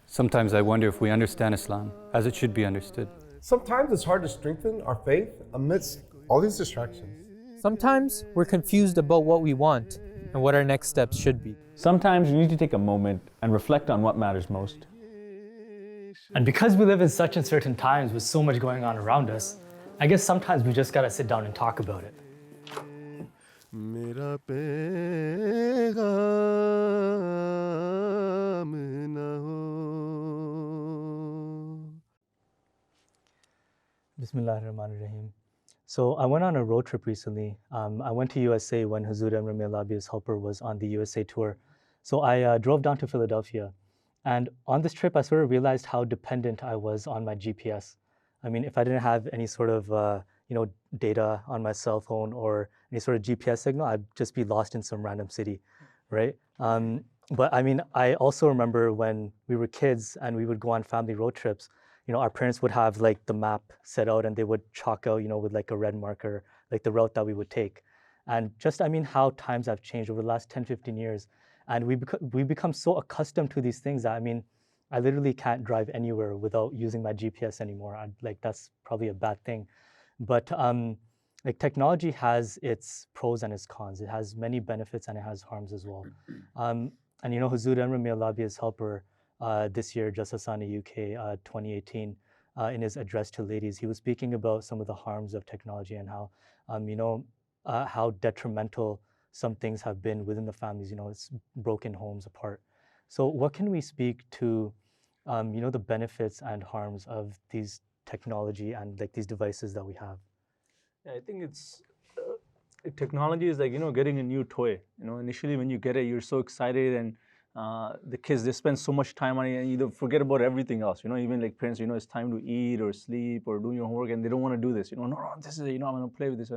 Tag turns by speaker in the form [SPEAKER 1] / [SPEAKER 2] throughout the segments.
[SPEAKER 1] Sometimes I wonder if we understand Islam as it should be understood.
[SPEAKER 2] Sometimes it's hard to strengthen our faith amidst all these distractions.
[SPEAKER 3] Sometimes we're confused about what we want and what our next steps should be.
[SPEAKER 4] Sometimes you need to take a moment and reflect on what matters most.
[SPEAKER 5] And because we live in such uncertain times with so much going on around us, I guess sometimes we just gotta sit down and talk about it.
[SPEAKER 6] Bismillahirrahmanirrahim. So I went on a road trip recently. I went to USA when Hazur Amr May Allah be his helper was on the USA tour. So I drove down to Philadelphia. And on this trip, I sort of realized how dependent I was on my GPS. I mean, if I didn't have any sort of data on my cell phone or any sort of GPS signal, I'd just be lost in some random city, right? But I mean, I also remember when we were kids and we would go on family road trips, our parents would have like the map set out and they would chalk out, with like a red marker, like the route that we would take. And just, I mean, how times have changed over the last 10, 15 years. And we become so accustomed to these things that, I mean, I literally can't drive anywhere without using my GPS anymore. That's probably a bad thing. But like technology has its pros and its cons. It has many benefits and it has harms as well. And Hazur Amr May Allah be his helper this year, just Asana UK 2018, in his address to ladies, he was speaking about some of the harms of technology and how detrimental some things have been within the families. It's broken homes apart. So what can we speak to, the benefits and harms of these technology and like these devices that we have?
[SPEAKER 4] I think it's technology is like getting a new toy. Initially when you get it, you're so excited, and the kids, they spend so much time on it, and you forget about everything else. Even like parents, it's time to eat or sleep or do your homework, and they don't want to do this. No, this is I'm going to play with this,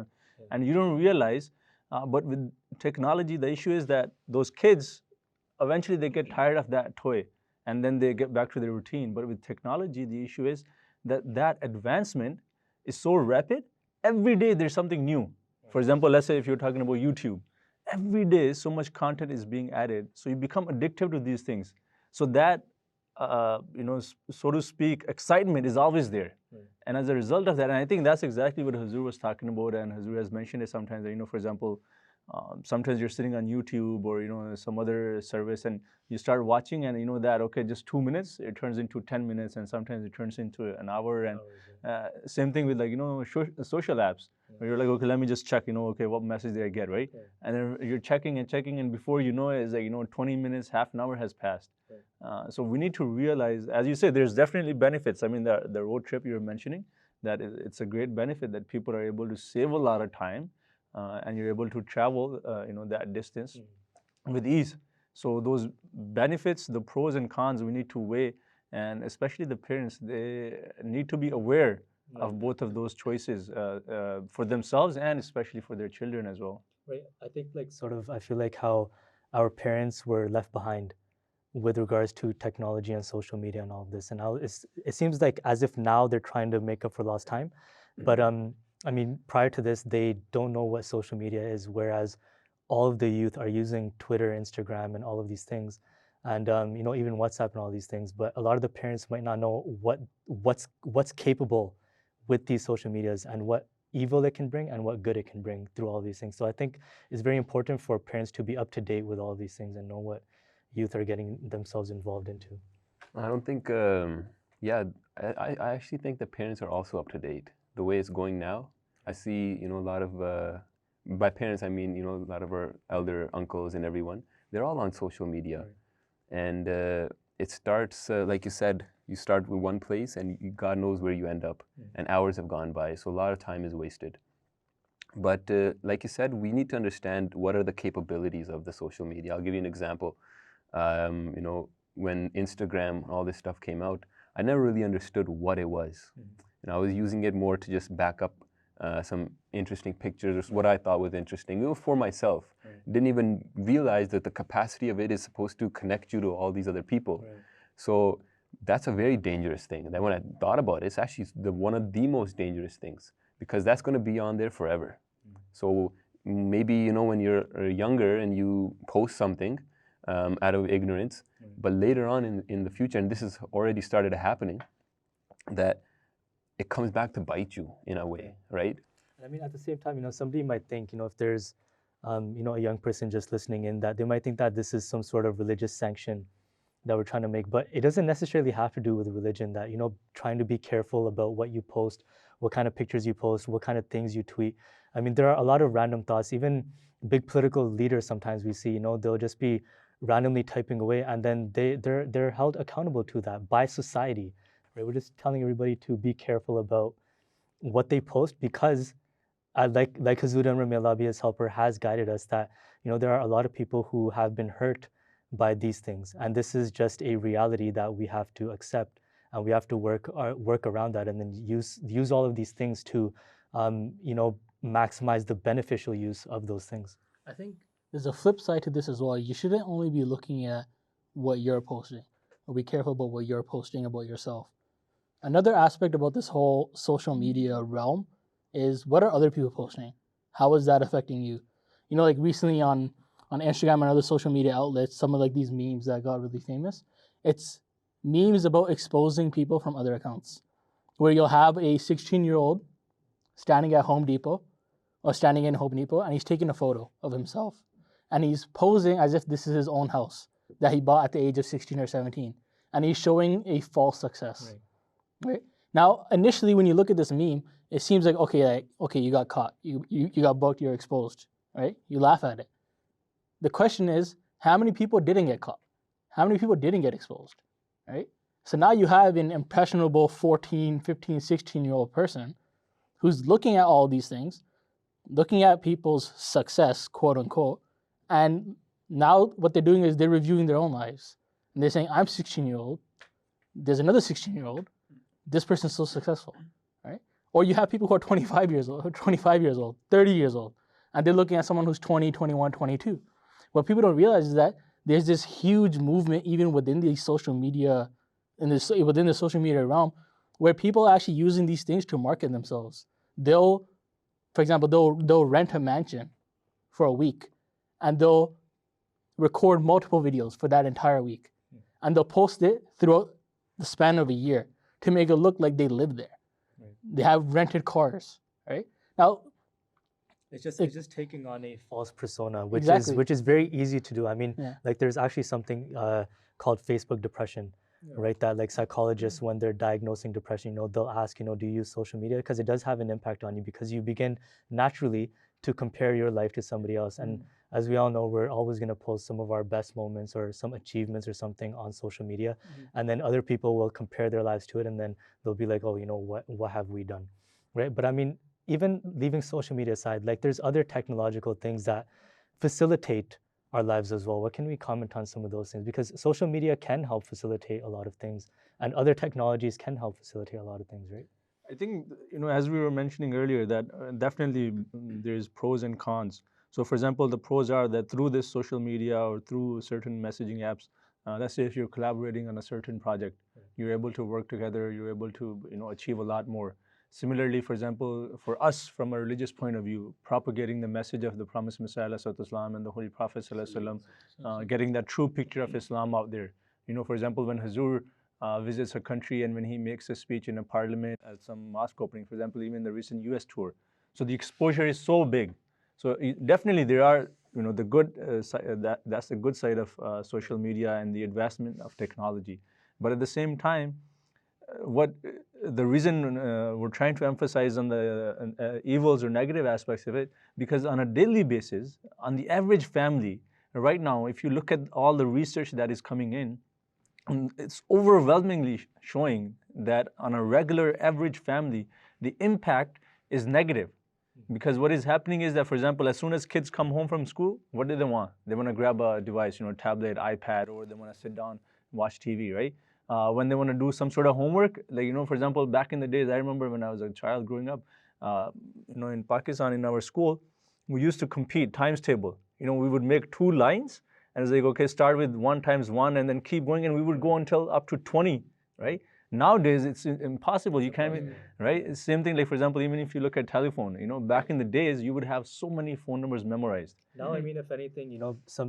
[SPEAKER 4] and you don't realize. But with technology, the issue is that those kids, eventually they get tired of that toy and then they get back to their routine. But with technology, the issue is that advancement is so rapid. Every day there's something new. For example, let's say if you're talking about YouTube, every day so much content is being added. So you become addictive to these things. So that, so to speak, excitement is always there. And as a result of that, and I think that's exactly what Hazur was talking about, and Hazur has mentioned it sometimes, for example, sometimes you're sitting on YouTube or, some other service and you start watching and that, okay, just 2 minutes, it turns into 10 minutes and sometimes it turns into an hour. And same thing with like, social apps where you're like, okay, let me just check, okay, what message did I get, right? And then you're checking and before you know it, it's like, 20 minutes, half an hour has passed. So we need to realize, as you say, there's definitely benefits. I mean, the road trip you're mentioning, that it's a great benefit that people are able to save a lot of time and you're able to travel, that distance with ease. So those benefits, the pros and cons, we need to weigh, and especially the parents, they need to be aware of both of those choices for themselves and especially for their children as well.
[SPEAKER 6] Right. I think I feel like how our parents were left behind with regards to technology and social media and all of this. And now it seems like as if now they're trying to make up for lost time. But I mean, prior to this, they don't know what social media is, whereas all of the youth are using Twitter, Instagram, and all of these things. And even WhatsApp and all these things. But a lot of the parents might not know what's capable with these social medias and what evil it can bring and what good it can bring through all these things. So I think it's very important for parents to be up to date with all these things and know what youth are getting themselves involved into.
[SPEAKER 7] I don't think, I actually think the parents are also up to date. The way it's going now, I see, a lot of, by parents I mean, a lot of our elder uncles and everyone, they're all on social media. Right. And it starts, like you said, you start with one place and God knows where you end up. And hours have gone by, so a lot of time is wasted. But like you said, we need to understand what are the capabilities of the social media. I'll give you an example. When Instagram and all this stuff came out, I never really understood what it was. I was using it more to just back up some interesting pictures, what I thought was interesting, for myself. Didn't even realize that the capacity of it is supposed to connect you to all these other people. So that's a very dangerous thing. And then when I thought about it, it's actually one of the most dangerous things, because that's going to be on there forever. So maybe, you know, when you're younger and you post something out of ignorance, but later on in the future, and this has already started happening, that it comes back to bite you in a way, right?
[SPEAKER 6] I mean, at the same time, you know, somebody might think, you know, if there's, you know, a young person just listening in, that they might think that this is some sort of religious sanction that we're trying to make, but it doesn't necessarily have to do with religion. That, you know, trying to be careful about what you post, what kind of pictures you post, what kind of things you tweet. I mean, there are a lot of random thoughts. Even big political leaders, sometimes we see, you know, they'll just be randomly typing away, and then they're held accountable to that by society, right? We're just telling everybody to be careful about what they post, because like Hazur Amr, may Allah be his helper, has guided us, that, you know, there are a lot of people who have been hurt by these things, and this is just a reality that we have to accept, and we have to work around that, and then use all of these things to, you know, maximize the beneficial use of those things.
[SPEAKER 8] I think there's a flip side to this as well. You shouldn't only be looking at what you're posting, or be careful about what you're posting about yourself. Another aspect about this whole social media realm is, what are other people posting? How is that affecting you? You know, like recently on Instagram and other social media outlets, some of like these memes that got really famous, it's memes about exposing people from other accounts, where you'll have a 16-year-old standing at Home Depot, or standing in Home Depot, and he's taking a photo of himself, and he's posing as if this is his own house that he bought at the age of 16 or 17, and he's showing a false success. Right? Now, initially, when you look at this meme, it seems like, okay, you got caught, you got booked, you're exposed, right? You laugh at it. The question is, how many people didn't get caught? How many people didn't get exposed, right? So now you have an impressionable 14, 15, 16-year-old person who's looking at all these things, looking at people's success, quote unquote, and now what they're doing is they're reviewing their own lives. And they're saying, I'm 16-year-old, there's another 16-year-old, this person's so successful, right? Or you have people who are 25 years old, 30 years old, and they're looking at someone who's 20, 21, 22. What people don't realize is that there's this huge movement even within the social media, within the social media realm, where people are actually using these things to market themselves. For example, they'll rent a mansion for a week, and they'll record multiple videos for that entire week, and they'll post it throughout the span of a year to make it look like they live there. Right. They have rented cars, right? Now,
[SPEAKER 6] it's just taking on a false persona, which is very easy to do. I mean, like there's actually something called Facebook depression, right? That like psychologists, when they're diagnosing depression, you know, they'll ask, you know, do you use social media? Because it does have an impact on you, because you begin naturally to compare your life to somebody else. And as we all know, we're always going to post some of our best moments or some achievements or something on social media. And then other people will compare their lives to it, and then they'll be like, oh, you know, what have we done, right? But I mean, even leaving social media aside, like there's other technological things that facilitate our lives as well. What can we comment on some of those things? Because social media can help facilitate a lot of things, and other technologies can help facilitate a lot of things, right?
[SPEAKER 4] I think, you know, as we were mentioning earlier, that definitely there's pros and cons. So for example, the pros are that through this social media or through certain messaging apps, let's say if you're collaborating on a certain project, you're able to work together, you're able to, you know, achieve a lot more. Similarly, for example, for us from a religious point of view, propagating the message of the promised Messiah ﷺ and the Holy Prophet ﷺ, getting that true picture of Islam out there. You know, for example, when Hazur visits a country and when he makes a speech in a parliament at some mosque opening, for example, even the recent US tour. So the exposure is so big. So definitely there are, you know, the good that's the good side of social media and the advancement of technology. But at the same time, what the reason we're trying to emphasize on the evils or negative aspects of it, because on a daily basis, on the average family, right now, if you look at all the research that is coming in, it's overwhelmingly showing that on a regular average family, the impact is negative. Because what is happening is that, for example, as soon as kids come home from school, what do they want? They want to grab a device, you know, tablet, iPad, or they want to sit down, watch TV, right? When they want to do some sort of homework, like, you know, for example, back in the days, I remember when I was a child growing up, you know, in Pakistan, in our school, we used to compete, times table. You know, we would make 2 lines, and it's like, okay, start with 1 times 1, and then keep going, and we would go until up to 20, right? Nowadays, it's impossible. You can't, right? Same thing, like for example, even if you look at telephone, back in the days, you would have so many phone numbers memorized.
[SPEAKER 6] Now, I mean, if anything,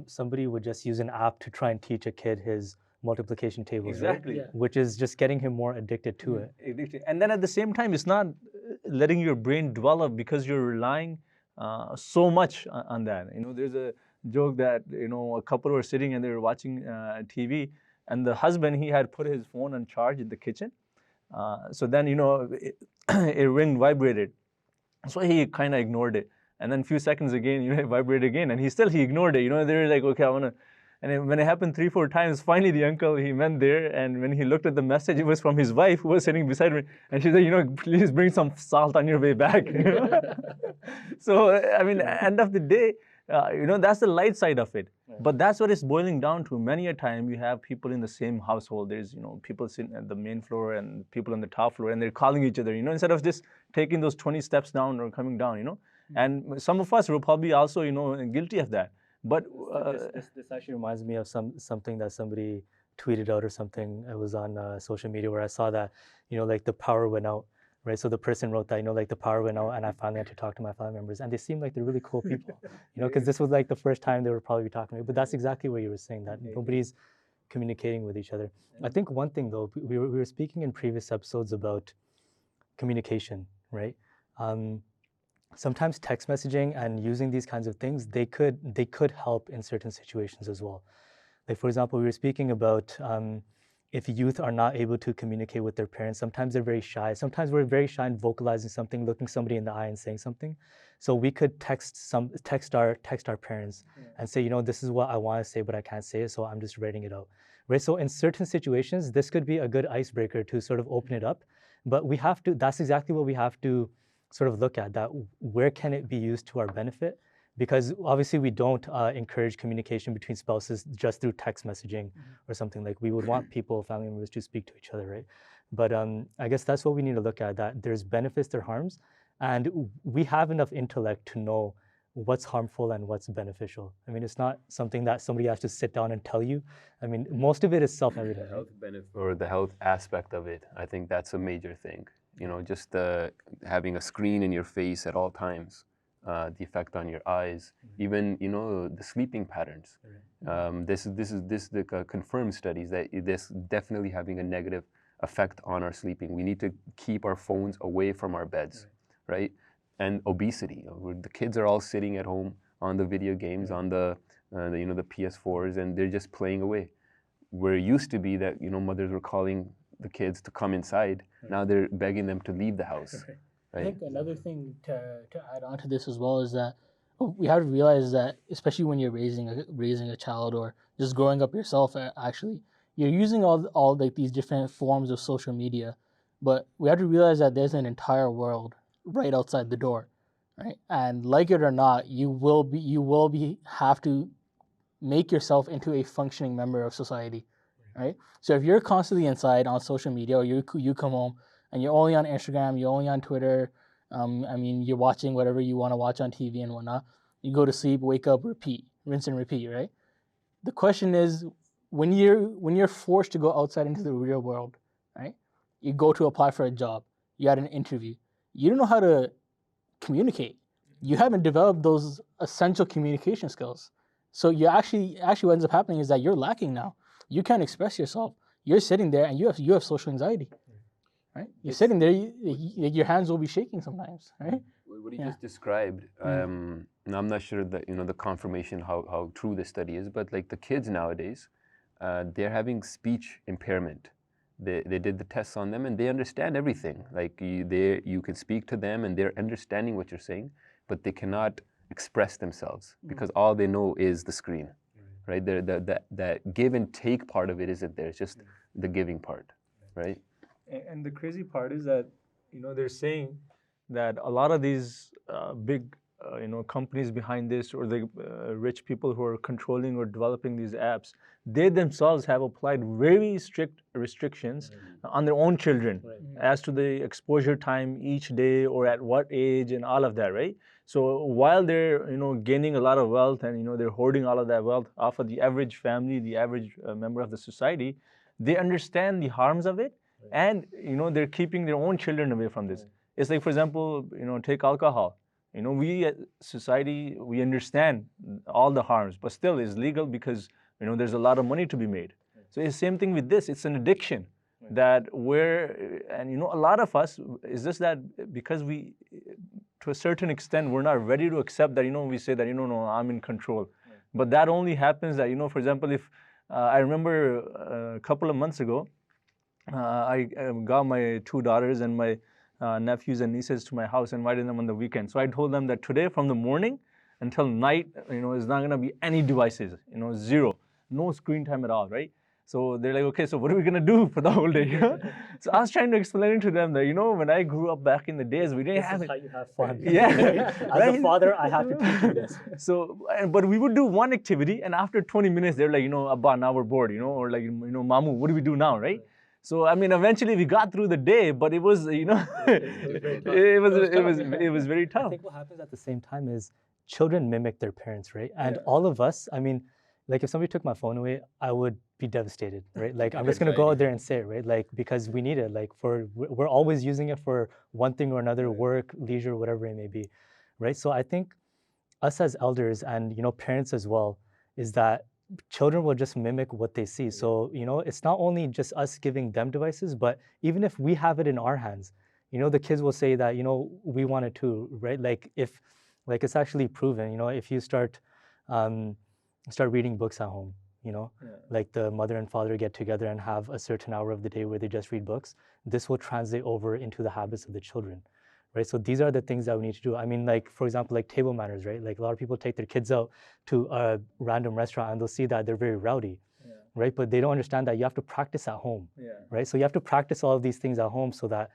[SPEAKER 6] somebody would just use an app to try and teach a kid his multiplication tables,
[SPEAKER 4] Exactly.
[SPEAKER 6] right? Which is just getting him more addicted to it.
[SPEAKER 4] Addicted. And then at the same time, it's not letting your brain develop because you're relying so much on that. There's a joke that, a couple were sitting and they were watching TV, and the husband, he had put his phone on charge in the kitchen. So then, a ring vibrated. So he kind of ignored it. And then a few seconds again, it vibrated again, and he ignored it. They were like, okay, I want to. And then when it happened 3-4 times, finally the uncle, he went there, and when he looked at the message, it was from his wife who was sitting beside me, and she said, please bring some salt on your way back. So, I mean, end of the day, that's the light side of it. But that's what it's boiling down to. Many a time you have people in the same household. There's, people sitting at the main floor and people on the top floor, and they're calling each other, instead of just taking those 20 steps down or coming down, And some of us were probably also, guilty of that. But
[SPEAKER 6] this actually reminds me of something that somebody tweeted out or something. It was on social media where I saw that, like the power went out, right? So the person wrote that, like the power went out, and I finally had to talk to my family members, and they seemed like they're really cool people, because this was like the first time they were probably talking to me. But that's exactly what you were saying, that nobody's communicating with each other. I think one thing though, we were speaking in previous episodes about communication, right? Sometimes text messaging and using these kinds of things, they could help in certain situations as well. Like for example, we were speaking about if youth are not able to communicate with their parents, sometimes they're very shy. Sometimes we're very shy in vocalizing something, looking somebody in the eye and saying something. So we could text our parents and say, this is what I want to say, but I can't say it, so I'm just writing it out. Right? So in certain situations, this could be a good icebreaker to sort of open it up. But that's exactly what we have to sort of look at, that where can it be used to our benefit? Because obviously we don't encourage communication between spouses just through text messaging or something. Like we would want family members to speak to each other, right? But I guess that's what we need to look at, that there's benefits, there are harms, and we have enough intellect to know what's harmful and what's beneficial. I mean, it's not something that somebody has to sit down and tell you. I mean, most of it is self-evident.
[SPEAKER 7] The health benefit or the health aspect of it, I think that's a major thing. Just having a screen in your face at all times, the effect on your eyes, even the sleeping patterns. This is the confirmed studies that this definitely having a negative effect on our sleeping. We need to keep our phones away from our beds, right? And obesity. The kids are all sitting at home on the video games, on the PS4s, and they're just playing away. Where it used to be that mothers were calling the kids to come inside. Now they're begging them to leave the house. Right?
[SPEAKER 8] I think another thing to add on to this as well is that we have to realize that, especially when you're raising a child or just growing up yourself, actually, you're using all like these different forms of social media, but we have to realize that there's an entire world right outside the door, right? And like it or not, you will have to make yourself into a functioning member of society. Right? So if you're constantly inside on social media, or you come home and you're only on Instagram, you're only on Twitter, you're watching whatever you want to watch on TV and whatnot, you go to sleep, wake up, repeat, rinse and repeat, right? The question is, when you're forced to go outside into the real world, right? You go to apply for a job, you had an interview, you don't know how to communicate. You haven't developed those essential communication skills. So you actually what ends up happening is that you're lacking now. You can't express yourself. You're sitting there and you have social anxiety, right? You're sitting there, your hands will be shaking sometimes, right?
[SPEAKER 7] What you just described, and I'm not sure that the confirmation how true this study is, but like the kids nowadays, they're having speech impairment. They did the tests on them and they understand everything. Like you can speak to them and they're understanding what you're saying, but they cannot express themselves because all they know is the screen. Right, that give and take part of it isn't there. It's just the giving part, right?
[SPEAKER 4] And the crazy part is that they're saying that a lot of these big companies behind this, or the rich people who are controlling or developing these apps, they themselves have applied very strict restrictions on their own children as to the exposure time each day or at what age and all of that, right? So while they're gaining a lot of wealth and they're hoarding all of that wealth off of the average family, the average member of the society, they understand the harms of it, and they're keeping their own children away from this. It's like, for example, take alcohol. We as society, we understand all the harms, but still it's legal because there's a lot of money to be made. So it's the same thing with this. It's an addiction that and a lot of us, is just that because we, to a certain extent, we're not ready to accept that, we say that, no, I'm in control. But that only happens that, for example, if I remember a couple of months ago, I got my 2 daughters and my nephews and nieces to my house, invited them on the weekend. So I told them that today from the morning until night, is not going to be any devices, zero, no screen time at all, right? So they're like, okay, so what are we going to do for the whole day? So I was trying to explain to them that, when I grew up back in the days, we didn't have it.
[SPEAKER 6] This is how you have fun.
[SPEAKER 4] Yeah.
[SPEAKER 6] As a father, I have to teach you this.
[SPEAKER 4] So, but we would do one activity, and after 20 minutes, they're like, Abba, now we're bored, or like, Mamu, what do we do now, right? So, I mean, eventually we got through the day, but it was, it was very tough.
[SPEAKER 6] I think what happens at the same time is children mimic their parents, right? And all of us, I mean, like if somebody took my phone away, I would be devastated, right? Like I'm just gonna go out there and say it, right? Like because we need it, like we're always using it for one thing or another, work, leisure, whatever it may be, right? So I think us as elders and parents as well, is that children will just mimic what they see. So it's not only just us giving them devices, but even if we have it in our hands, the kids will say that we want it too, right? Like if it's actually proven, if you start reading books at home, like the mother and father get together and have a certain hour of the day where they just read books, this will translate over into the habits of the children, right? So these are the things that we need to do. I mean, like, for example, like table manners, right? Like a lot of people take their kids out to a random restaurant and they'll see that they're very rowdy, right? But they don't understand that you have to practice at home, right? So you have to practice all of these things at home so that,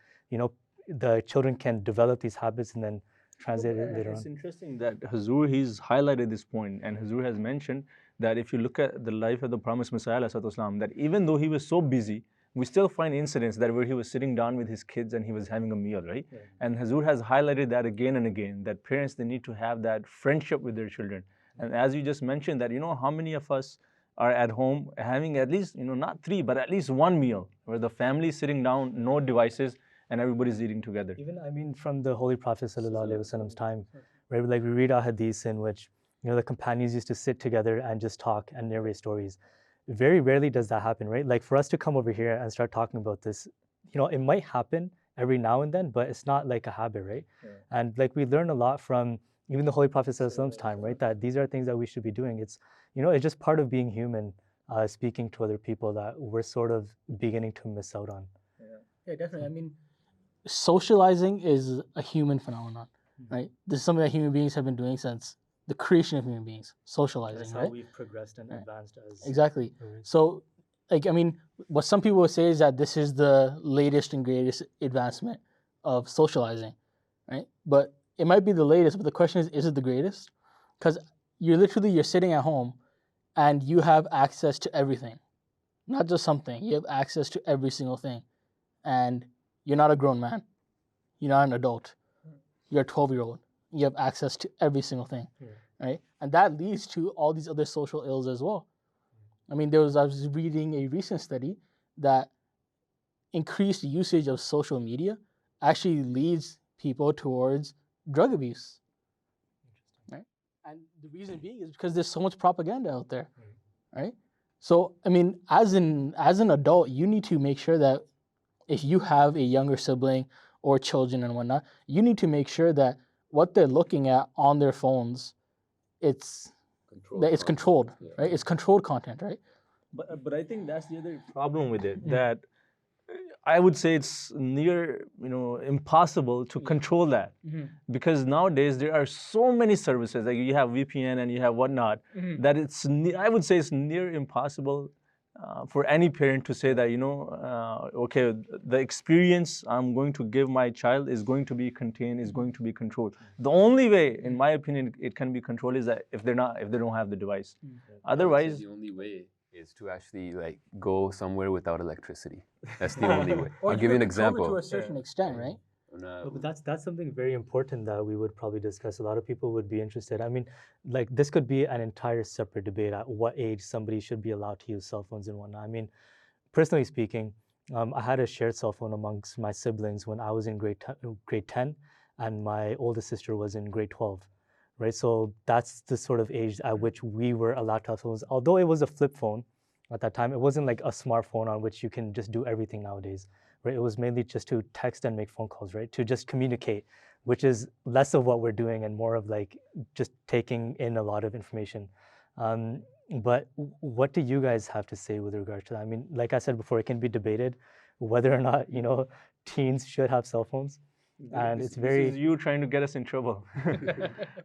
[SPEAKER 6] the children can develop these habits and then translate it later on.
[SPEAKER 4] It's interesting that Hazur, he's highlighted this point, and Hazur has mentioned that if you look at the life of the promised Messiah, that even though he was so busy, we still find incidents that where he was sitting down with his kids and he was having a meal, right? And Hazur has highlighted that again and again, that parents, they need to have that friendship with their children. And as you just mentioned that, how many of us are at home having at least, not 3, but at least 1 meal where the family is sitting down, no devices, and everybody's eating together.
[SPEAKER 6] Even, I mean, from the Holy Prophet ﷺ's time, right? Like we read our hadiths in which, the companions used to sit together and just talk and narrate stories. Very rarely does that happen, right? Like for us to come over here and start talking about this, it might happen every now and then, but it's not like a habit, right? And like we learn a lot from even the Holy Prophet ﷺ's time, right? That these are things that we should be doing. It's, it's just part of being human, speaking to other people that we're sort of beginning to miss out on.
[SPEAKER 8] Yeah, definitely. I mean, socializing is a human phenomenon, right? This is something that human beings have been doing since the creation of human beings, socializing,
[SPEAKER 6] That's
[SPEAKER 8] right?
[SPEAKER 6] how we've progressed and advanced as...
[SPEAKER 8] Exactly. So, like, I mean, what some people would say is that this is the latest and greatest advancement of socializing, right? But it might be the latest, but the question is it the greatest? Because you're sitting at home and you have access to everything, not just something. You have access to every single thing. And you're not a grown man. You're not an adult. You're a 12-year-old. You have access to every single thing, right? And that leads to all these other social ills as well. I mean, I was reading a recent study that increased usage of social media actually leads people towards drug abuse, right? And the reason being is because there's so much propaganda out there, right? So, I mean, as an adult, you need to make sure that if you have a younger sibling or children and whatnot, you need to make sure that what they're looking at on their phones, it's controlled, right? It's controlled content, right?
[SPEAKER 4] But I think that's the other problem with it, that I would say it's near, impossible to control that. Because nowadays there are so many services, like you have VPN and you have whatnot, that I would say it's near impossible for any parent to say that, okay, the experience I'm going to give my child is going to be contained, is going to be controlled. The only way, in my opinion, it can be controlled is that if they don't have the device. Otherwise,
[SPEAKER 7] the only way is to actually like go somewhere without electricity. That's the only way. I'll give you an example.
[SPEAKER 8] To a certain extent, right?
[SPEAKER 6] But that's something very important that we would probably discuss. A lot of people would be interested. I mean, like this could be an entire separate debate at what age somebody should be allowed to use cell phones and whatnot. I mean, personally speaking, I had a shared cell phone amongst my siblings when I was in grade 10 and my oldest sister was in grade 12, right? So that's the sort of age at which we were allowed to have phones. Although it was a flip phone at that time, it wasn't like a smartphone on which you can just do everything nowadays, right? It was mainly just to text and make phone calls, right? To just communicate, which is less of what we're doing and more of like just taking in a lot of information. But what do you guys have to say with regard to that? I mean, like I said before, it can be debated whether or not, teens should have cell phones. And it's very...
[SPEAKER 4] This is you trying to get us in trouble.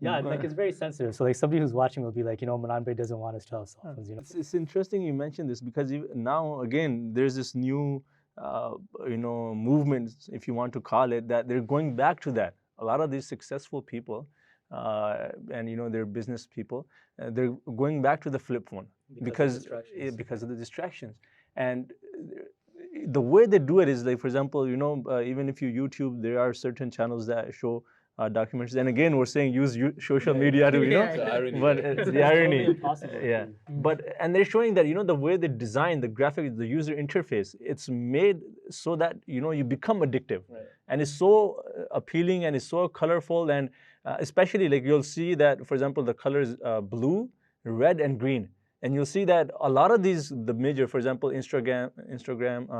[SPEAKER 6] Yeah, like it's very sensitive. So like somebody who's watching will be like, Manan Bhai doesn't want us to have cell phones,
[SPEAKER 4] It's interesting you mentioned this because now, again, there's this new, movement, if you want to call it, that they're going back to that. A lot of these successful people, and they're business people, they're going back to the flip phone because of the distractions. And the way they do it is like, for example, even if you YouTube, there are certain channels that show documentaries. And again, we're saying use social media to, but it's the irony. Yeah. And they're showing that, the way they design the graphic, the user interface, it's made so that, you become addictive. Right. And it's so appealing and it's so colorful. And especially like you'll see that, for example, the colors blue, red, and green. And you'll see that a lot of the major, for example, Instagram,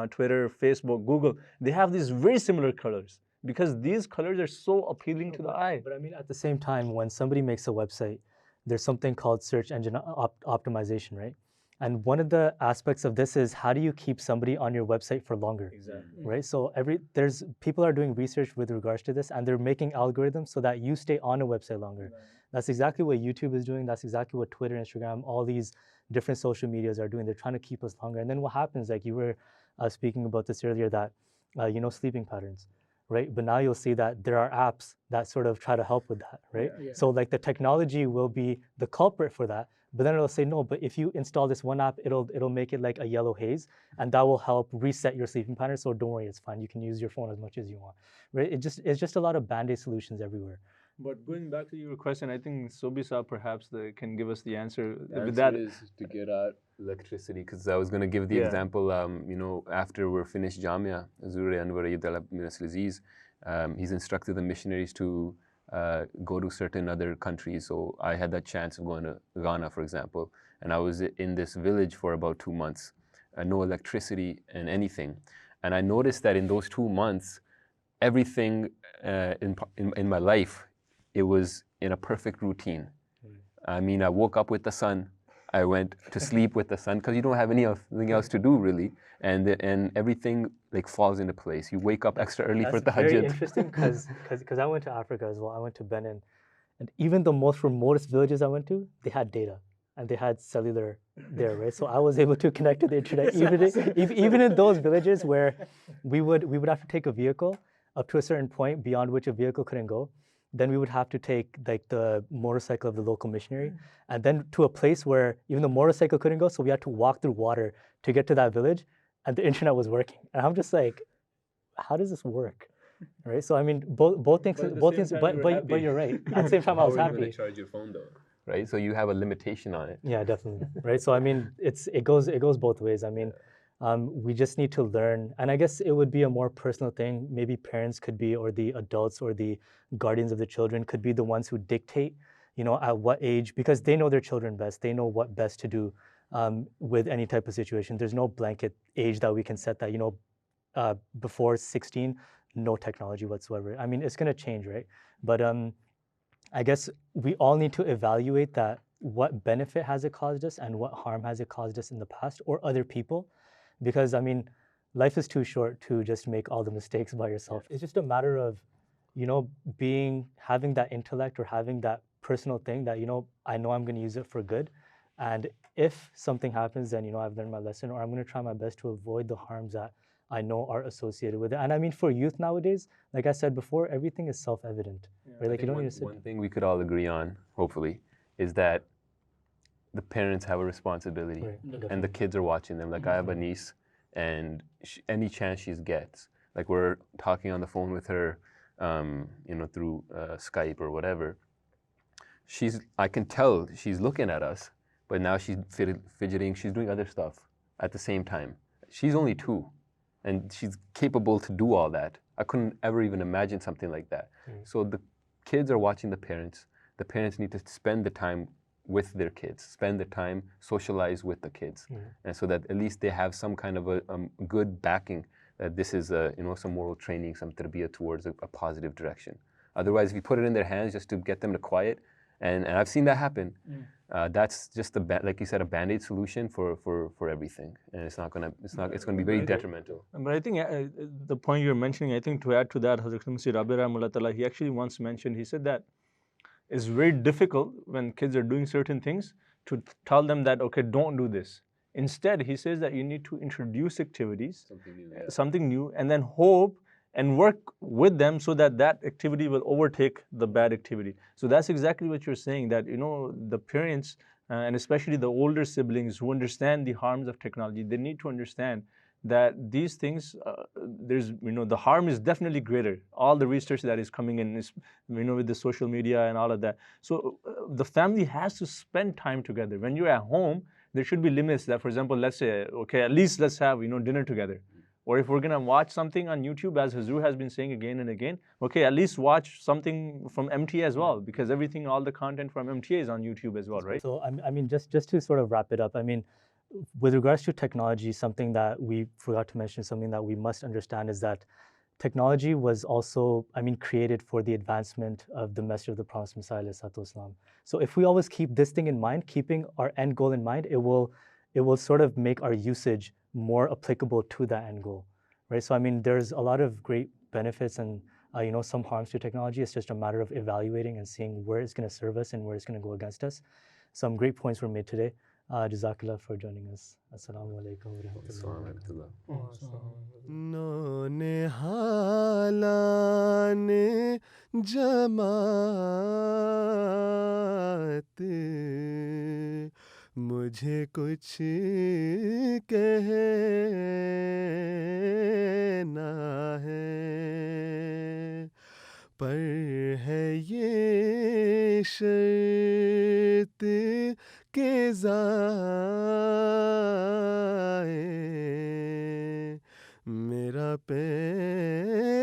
[SPEAKER 4] Twitter, Facebook, Google, they have these very similar colors because these colors are so appealing to the eye.
[SPEAKER 6] But I mean, at the same time, when somebody makes a website, there's something called search engine optimization, right? And one of the aspects of this is how do you keep somebody on your website for longer? Exactly. Right? So people are doing research with regards to this, and they're making algorithms so that you stay on a website longer. Right. That's exactly what YouTube is doing. That's exactly what Twitter, Instagram, all these different social medias are doing. They're trying to keep us longer. And then what happens, like you were speaking about this earlier, that, sleeping patterns, right? But now you'll see that there are apps that sort of try to help with that, right? Yeah. So like the technology will be the culprit for that, but then it'll say, no, but if you install this one app, it'll make it like a yellow haze, and that will help reset your sleeping pattern. So don't worry, it's fine. You can use your phone as much as you want, right? It's just a lot of Band-Aid solutions everywhere.
[SPEAKER 4] But going back to your question, I think Sobisa perhaps can give us the answer.
[SPEAKER 7] The answer is to get out electricity, because I was going to give the example, after we're finished Jamia, he's instructed the missionaries to go to certain other countries. So I had that chance of going to Ghana, for example, and I was in this village for about 2 months, no electricity and anything. And I noticed that in those 2 months, everything in my life, it was in a perfect routine. I mean, I woke up with the sun, I went to sleep with the sun, because you don't have anything else to do really, and everything like falls into place. You wake up extra early for tahajjud.
[SPEAKER 6] That's very interesting, because I went to Africa as well. I went to Benin, and even the most remotest villages I went to, they had data and they had cellular there, right? So I was able to connect to the internet even in those villages where we would have to take a vehicle up to a certain point beyond which a vehicle couldn't go. Then we would have to take like the motorcycle of the local missionary, and then to a place where even the motorcycle couldn't go, so we had to walk through water to get to that village, and the internet was working. And I'm just like, how does this work? Right? So I mean, both things, but you're right. At the same time, I was happy.
[SPEAKER 7] How are you going to charge your phone though? Right? So you have a limitation on it.
[SPEAKER 6] Yeah, definitely. Right? So I mean, it goes both ways. I mean, we just need to learn, and I guess it would be a more personal thing. Maybe parents could be, or the adults or the guardians of the children could be the ones who dictate, at what age, because they know their children best. They know what best to do with any type of situation. There's no blanket age that we can set that, before 16, no technology whatsoever. I mean, it's going to change, right? But I guess we all need to evaluate that, what benefit has it caused us and what harm has it caused us in the past or other people. Because I mean, life is too short to just make all the mistakes by yourself. It's just a matter of, having that intellect or having that personal thing that, I know I'm going to use it for good. And if something happens, then, I've learned my lesson, or I'm going to try my best to avoid the harms that I know are associated with it. And I mean, for youth nowadays, like I said before, everything is self-evident. Yeah. Right? Like, you don't need to sit.
[SPEAKER 7] One thing we could all agree on, hopefully, is that the parents have a responsibility, right, and the kids are watching them. Like I have a niece, and any chance she gets, like we're talking on the phone with her, through Skype or whatever. I can tell she's looking at us, but now she's fidgeting. She's doing other stuff at the same time. She's only 2, and she's capable to do all that. I couldn't ever even imagine something like that. So the kids are watching the parents. The parents need to spend the time with their kids, spend the time, socialize with the kids, and so that at least they have some kind of a good backing that this is some moral training, some tarbiyah towards a positive direction. Otherwise, if you put it in their hands just to get them to quiet, and I've seen that happen, that's just like you said, a band-aid solution for everything, and it's gonna be very detrimental.
[SPEAKER 4] But I think the point you're mentioning, I think to add to that, Hazrat Masih Rabi Rahimahullah Ta'ala, he actually once mentioned, he said that it's very difficult when kids are doing certain things to tell them that, okay, don't do this. Instead, he says that you need to introduce activities, something new, and then hope and work with them so that that activity will overtake the bad activity. So that's exactly what you're saying, that the parents and especially the older siblings who understand the harms of technology, they need to understand that these things, the harm is definitely greater. All the research that is coming in is, with the social media and all of that. So the family has to spend time together. When you're at home, there should be limits that, for example, let's say, okay, at least let's have, dinner together. Or if we're going to watch something on YouTube, as Hazur has been saying again and again, okay, at least watch something from MTA as well, because all the content from MTA is on YouTube as well, right?
[SPEAKER 6] So, I mean, just to sort of wrap it up, I mean, with regards to technology, something that we forgot to mention, something that we must understand is that technology was also, created for the advancement of the message of the Prophet Muhammad Islam. So if we always keep this thing in mind, keeping our end goal in mind, it will sort of make our usage more applicable to that end goal, right? So there's a lot of great benefits and some harms to technology. It's just a matter of evaluating and seeing where it's going to serve us and where it's going to go against us. Some great points were made today. Jazakallah for joining us. Assalamu alaikum wa rahmatullah.
[SPEAKER 9] None halane Jama'at मुझे कुछ कहना है पर है ये शर्त के ज़ाए मेरा पैगाम